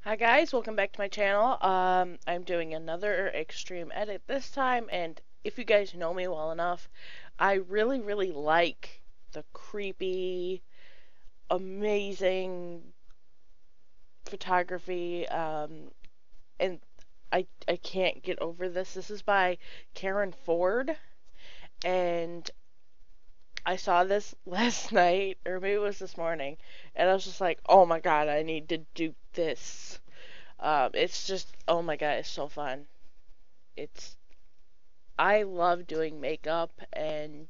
Hi guys, welcome back to my channel. I'm doing another extreme edit this time, and if you guys know me well enough, I really like the creepy, amazing photography, and I can't get over this. This is by Karen Ford, and I saw this last night, or maybe it was this morning, and I was just like, oh my god, I need to do this. It's just, oh my god, it's so fun. It's, I love doing makeup and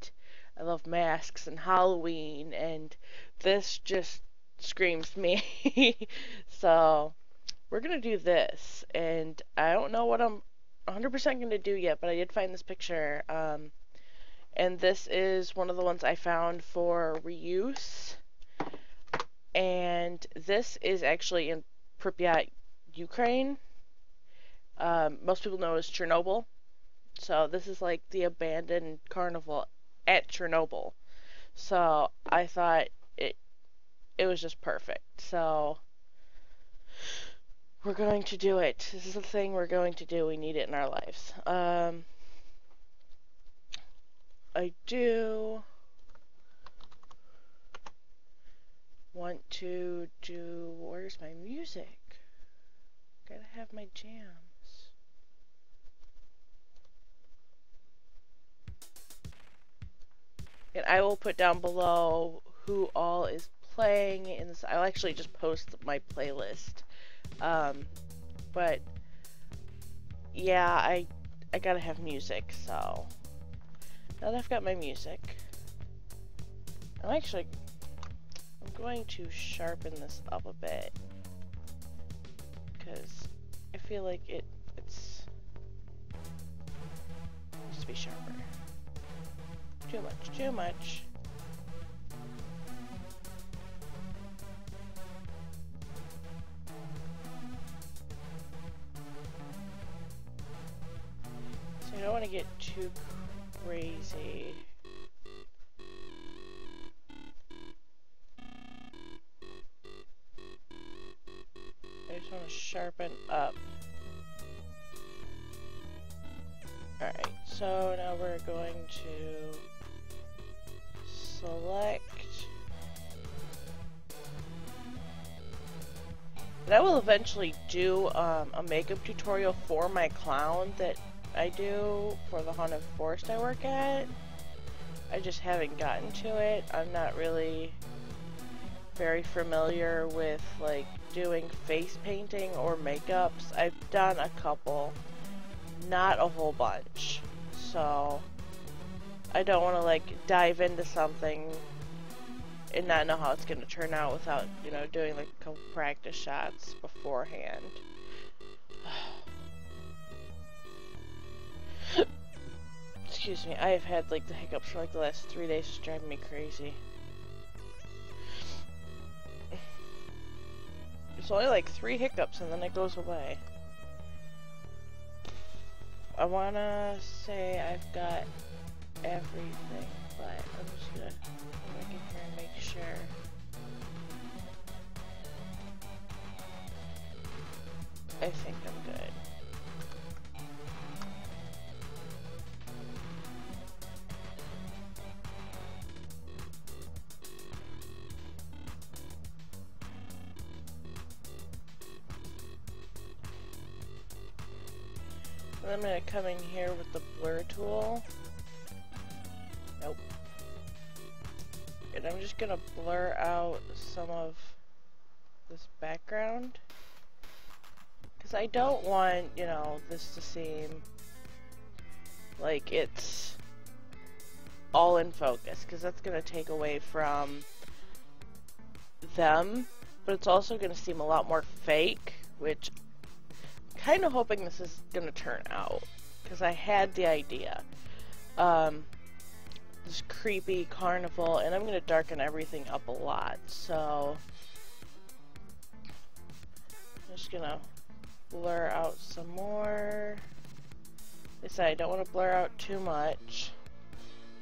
I love masks and Halloween, and this just screams me. So, we're gonna do this, and I don't know what I'm 100% gonna do yet, but I did find this picture. And this is one of the ones I found for reuse, and this is actually in Pripyat, Ukraine. Most people know it as Chernobyl. So this is like the abandoned carnival at Chernobyl. So I thought it was just perfect. So we're going to do it. This is the thing we're going to do. We need it in our lives. I do want to do. Where's my music? Gotta have my jams. And I will put down below who all is playing in this. I'll actually just post my playlist. But yeah, I gotta have music, so now that I've got my music, I'm going to sharpen this up a bit because I feel like it needs to be sharper. Too much. So you don't want to get too crazy. I just want to sharpen up. Alright, so now we're going to select. And I will eventually do a makeup tutorial for my clown that I do for the haunted forest I work at. I just haven't gotten to it. I'm not really very familiar with like doing face painting or makeups. I've done a couple, not a whole bunch. So I don't want to like dive into something and not know how it's going to turn out without, you know, doing like a couple practice shots beforehand. Excuse me, I have had like the hiccups for like the last 3 days. It's driving me crazy. It's only like 3 hiccups and then it goes away. I wanna say I've got everything, but I'm just gonna look in here and make sure. I think I'm good. And I'm gonna come in here with the blur tool. Nope. And I'm just gonna blur out some of this background. Because I don't want, you know, this to seem like it's all in focus. Because that's gonna take away from them. But it's also gonna seem a lot more fake, which kind of hoping this is gonna turn out, because I had the idea. This creepy carnival, and I'm gonna darken everything up a lot, so I'm just gonna blur out some more. Like I said, I don't want to blur out too much.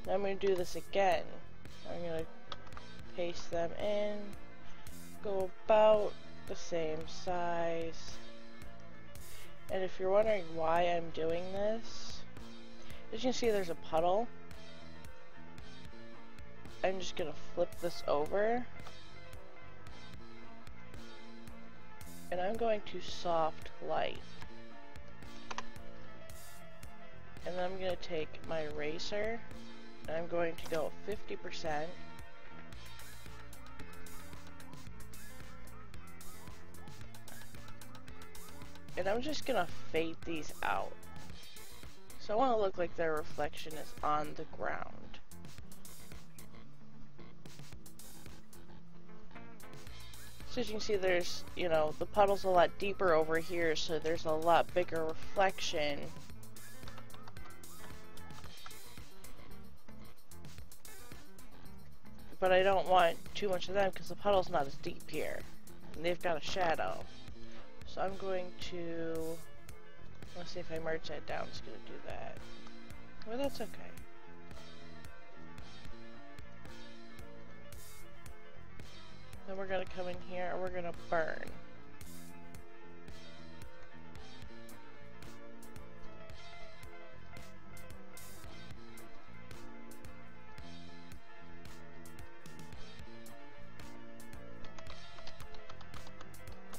Now I'm gonna do this again. I'm gonna paste them in, go about the same size. And if you're wondering why I'm doing this, as you can see there's a puddle. I'm just gonna flip this over. And I'm going to soft light. And then I'm going to take my eraser and I'm going to go 50%. And I'm just going to fade these out. So I want to look like their reflection is on the ground. So as you can see, there's, you know, the puddle's a lot deeper over here, so there's a lot bigger reflection. But I don't want too much of them because the puddle's not as deep here. And they've got a shadow. So I'm going to, let's see if I merge that down, it's going to do that. Well, that's okay. Then we're going to come in here and we're going to burn.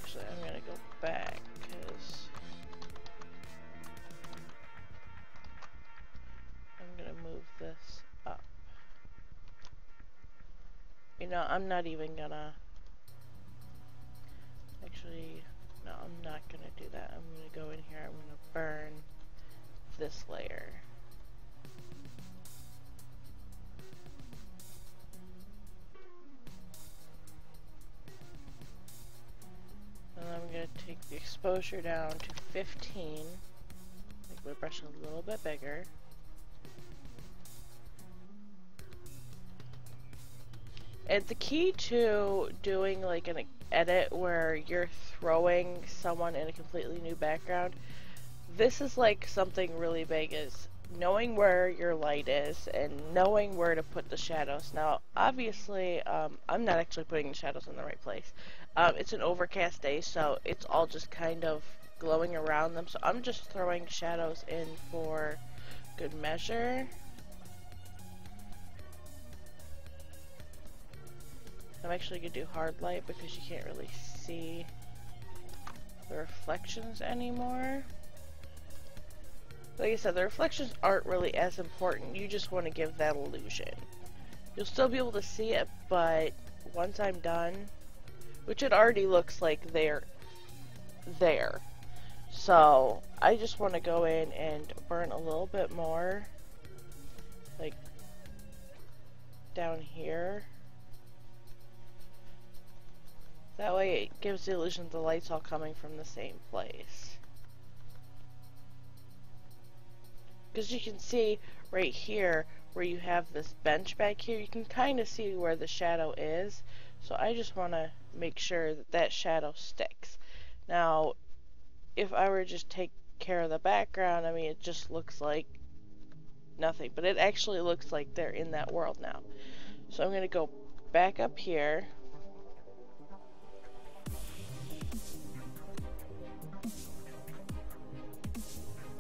Actually, I'm going to go back because I'm going to move this up. You know, I'm not even going to actually, no, I'm not going to do that. I'm going to go in here, I'm going to burn this layer. And I'm going to take the exposure down to 15. Make my brush a little bit bigger. And the key to doing like an edit where you're throwing someone in a completely new background, this is like something really big, is knowing where your light is and knowing where to put the shadows. Now obviously I'm not actually putting the shadows in the right place. It's an overcast day, so it's all just kind of glowing around them, so I'm just throwing shadows in for good measure. I'm actually going to do hard light because you can't really see the reflections anymore. Like I said, the reflections aren't really as important. You just want to give that illusion. You'll still be able to see it, but once I'm done, which it already looks like they're there. So I just want to go in and burn a little bit more, like down here. That way it gives the illusion the light's all coming from the same place. Because you can see right here where you have this bench back here, you can kind of see where the shadow is. So I just want to make sure that that shadow sticks. Now, if I were to just take care of the background, I mean, it just looks like nothing. But it actually looks like they're in that world now. So I'm going to go back up here.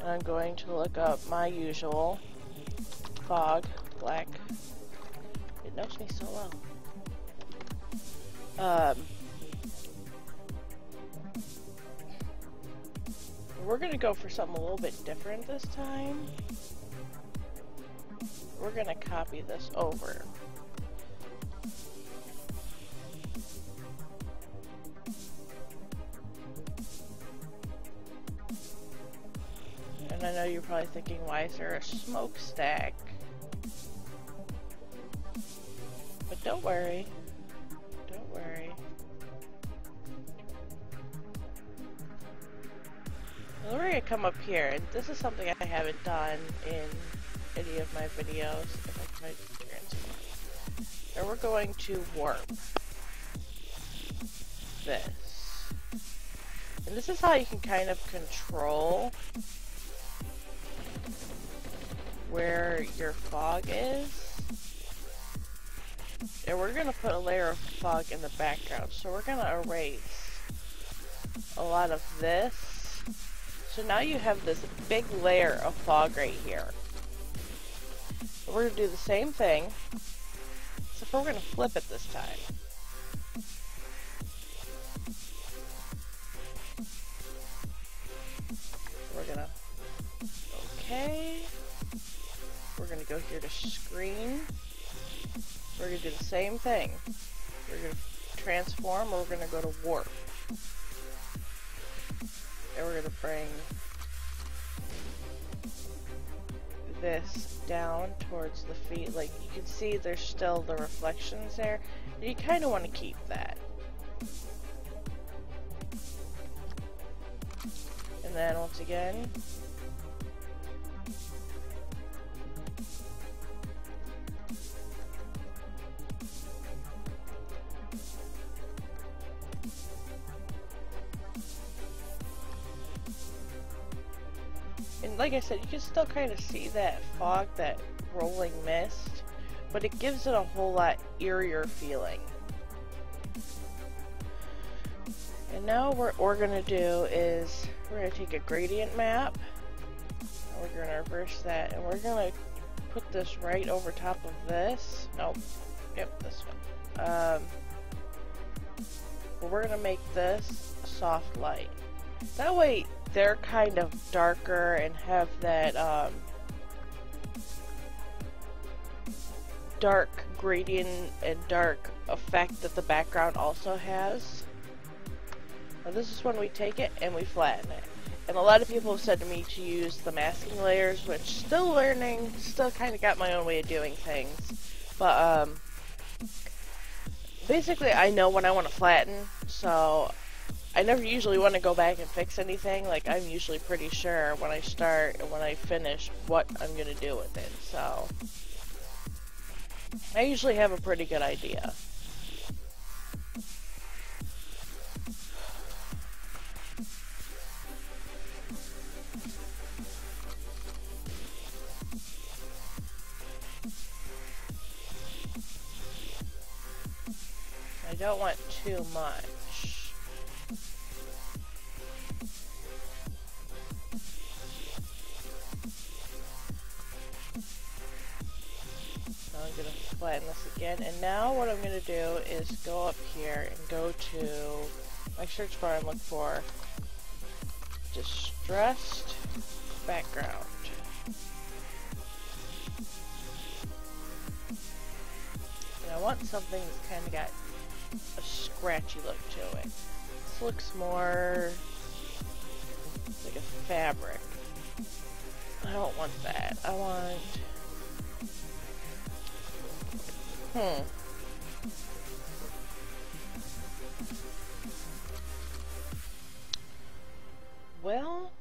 And I'm going to look up my usual fog, black. It knows me so well. We're going to go for something a little bit different this time. We're going to copy this over. And I know you're probably thinking, why is there a smokestack? But don't worry. Don't worry. Now we're going to come up here, and this is something I haven't done in any of my videos. If I try to transfer. And we're going to warp this. And this is how you can kind of control where your fog is. And we're going to put a layer of fog in the background. So we're going to erase a lot of this. So now you have this big layer of fog right here. We're going to do the same thing, except we're going to flip it this time. We're going to, okay. We're going to go here to screen. We're going to do the same thing. We're going to transform, or we're going to go to warp. And we're going to bring this down towards the feet. Like, you can see there's still the reflections there. You kind of want to keep that. And then once again, and like I said, you can still kind of see that fog, that rolling mist, but it gives it a whole lot eerier feeling. And now what we're going to do is we're going to take a gradient map, and we're going to reverse that, and we're going to put this right over top of this. Nope. Yep, this one. But we're going to make this a soft light. That way they're kind of darker and have that dark gradient and dark effect that the background also has. Now this is when we take it and we flatten it. And a lot of people have said to me to use the masking layers, which still learning, still kind of got my own way of doing things. But basically I know when I want to flatten, so I never usually want to go back and fix anything. Like, I'm usually pretty sure when I start and when I finish what I'm going to do with it. So I usually have a pretty good idea. I don't want too much. I'm going to flatten this again, and now what I'm going to do is go up here and go to my search bar and look for distressed background. And I want something that's kind of got a scratchy look to it. This looks more like a fabric. I don't want that. I want... Well...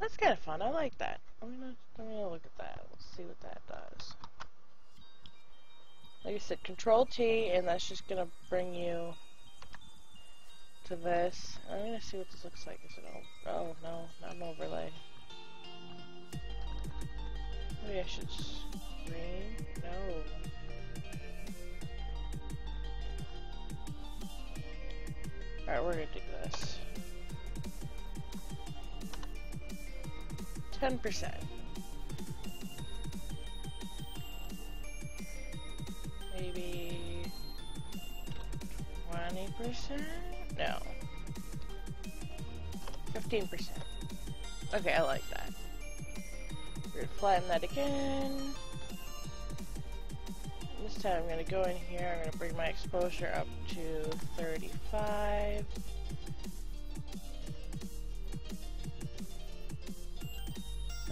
That's kind of fun. I like that. I'm gonna look at that. Let's see what that does. Like I said, Control T, and that's just gonna bring you to this. I'm gonna see what this looks like. Is it oh no, not an overlay. Maybe I should screen. No. Alright, we're gonna do this. 10%. Maybe 20%? No. 15%. Okay, I like that. We're gonna flatten that again. This time I'm gonna go in here, I'm gonna bring my exposure up to 35.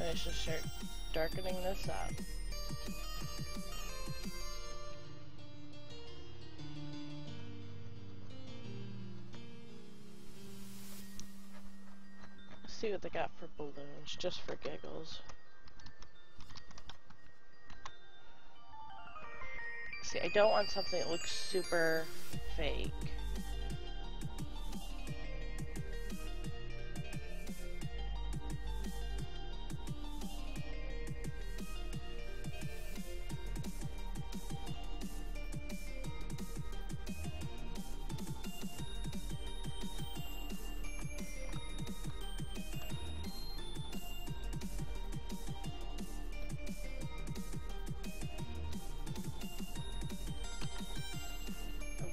And I should start darkening this up. Let's see what they got for balloons, just for giggles. See, I don't want something that looks super fake.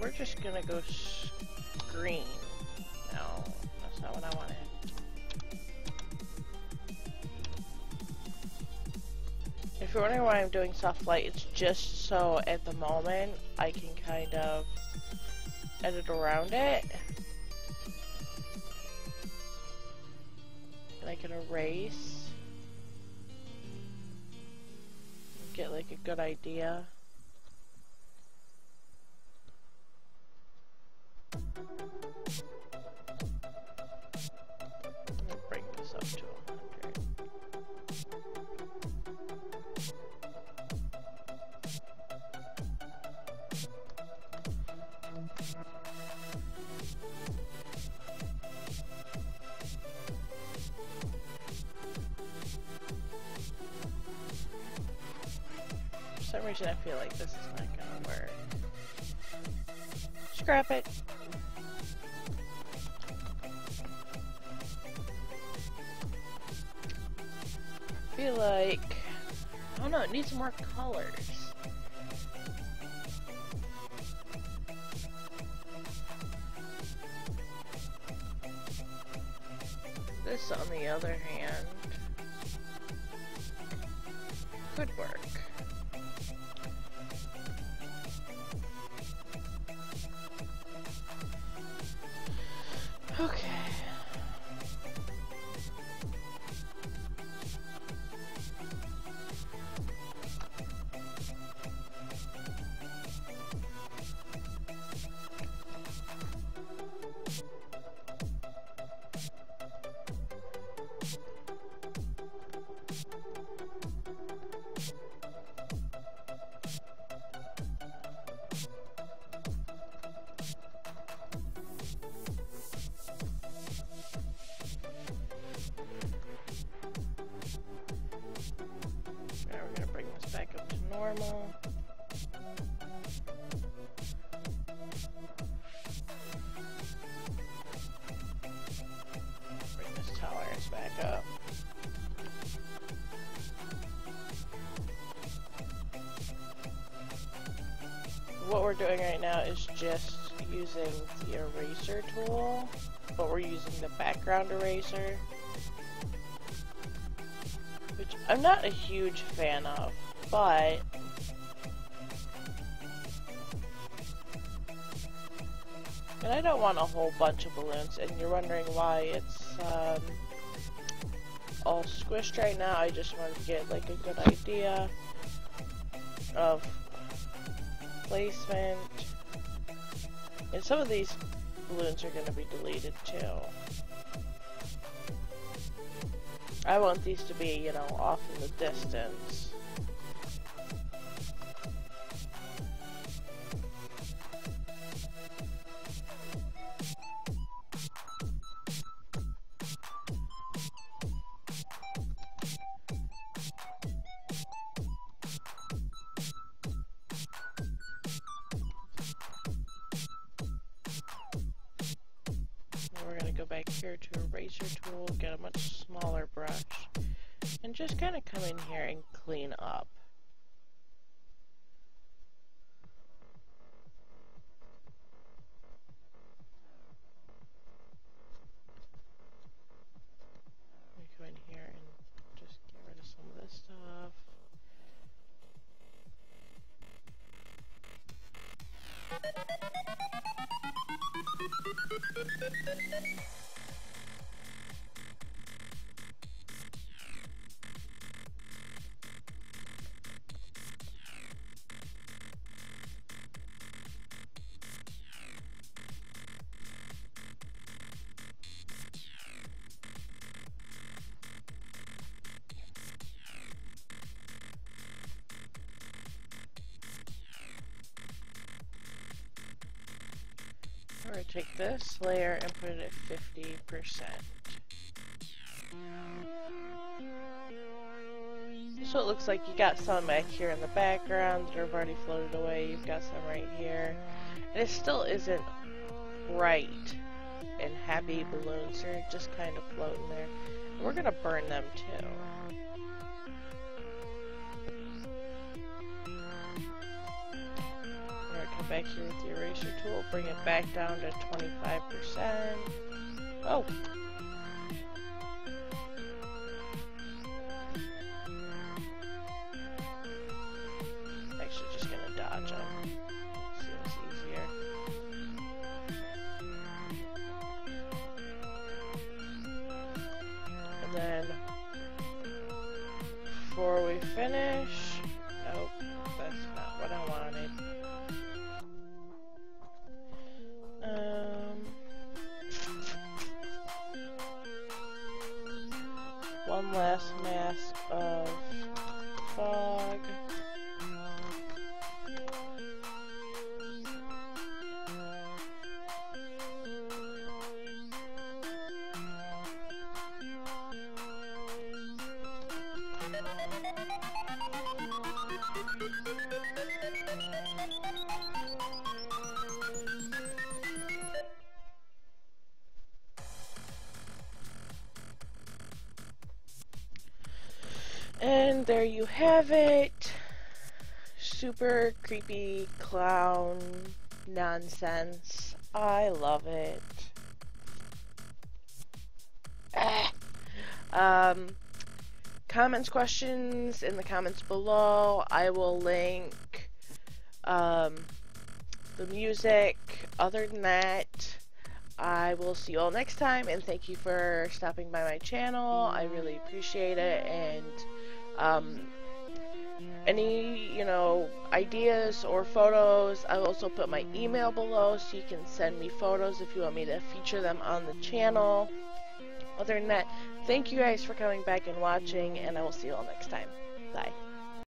we're just gonna go green. No, that's not what I wanted. If you're wondering why I'm doing soft light, it's just so at the moment I can kind of edit around it. And I can erase. Get like a good idea. I'm gonna bring this up to 100. For some reason I feel like this is not gonna work. Scrap it. I feel like, I don't know, it needs more colors. This, on the other hand, could work. Okay. Now we're gonna bring this back up to normal. Bring this tolerance back up. What we're doing right now is just using the eraser tool, but we're using the background eraser, which I'm not a huge fan of, but and I don't want a whole bunch of balloons, and you're wondering why it's all squished right now. I just wanted to get like a good idea of placement, and some of these balloons are going to be deleted too. I want these to be, you know, off in the distance. We're going to go back here to eraser tool, get a much smaller brush, and just kind of come in here and clean up. Let me come in here and just get rid of some of this stuff. We're going to take this layer and put it at 50%. So it looks like you got some back here in the background that have already floated away. You've got some right here. And it still isn't bright and happy balloons. They're just kind of floating there. And we're going to burn them too. We're going to back here with the eraser tool, bring it back down to 25%. Oh! Actually, just gonna dodge them. Seems easier. And then, before we finish, nope, that's not what I wanted. One last mask of fog. And there you have it. Super creepy clown nonsense. I love it. Comments, questions in the comments below. I will link the music. Other than that, I will see you all next time, and thank you for stopping by my channel. I really appreciate it, and any, ideas or photos, I'll also put my email below so you can send me photos if you want me to feature them on the channel. Other than that, thank you guys for coming back and watching, and I will see you all next time. Bye.